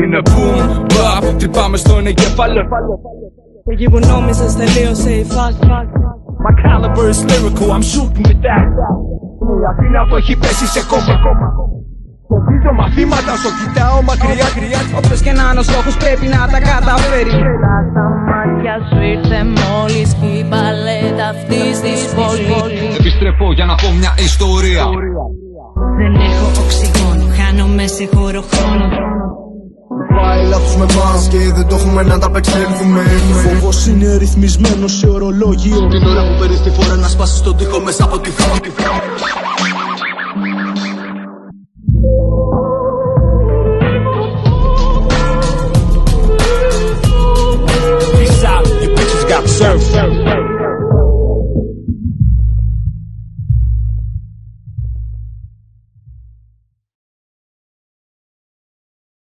Είναι boom, bap, τρυπάμε στον εγκέφαλο. Εκεί που νόμιζες τελείωσε η φάση. My caliber is lyrical, I'm shooting with that. Η Αθήνα που έχει πέσει σε κόμμα. Κομπίζω μαθήματα, όσο κοιτάω μακριά. Όποιος και να είναι ο στόχος πρέπει να τα καταφέρει. Στα μάτια σου ήρθε μόλις και η παλέτα αυτής της πόλης. Επιστρέφω για να πω μια ιστορία. Δεν έχω οξυγόνο, χάνομαι σε χώρο χρόνο. Πάει λάθος με μας και δεν το έχουμε να τα απεξέλθουμε. Φόβος είναι ρυθμισμένος σε ορολόγιο. Την ώρα που παίρνεις τη φορά να σπάσεις τον τοίχο μέσα από τη φρόνη.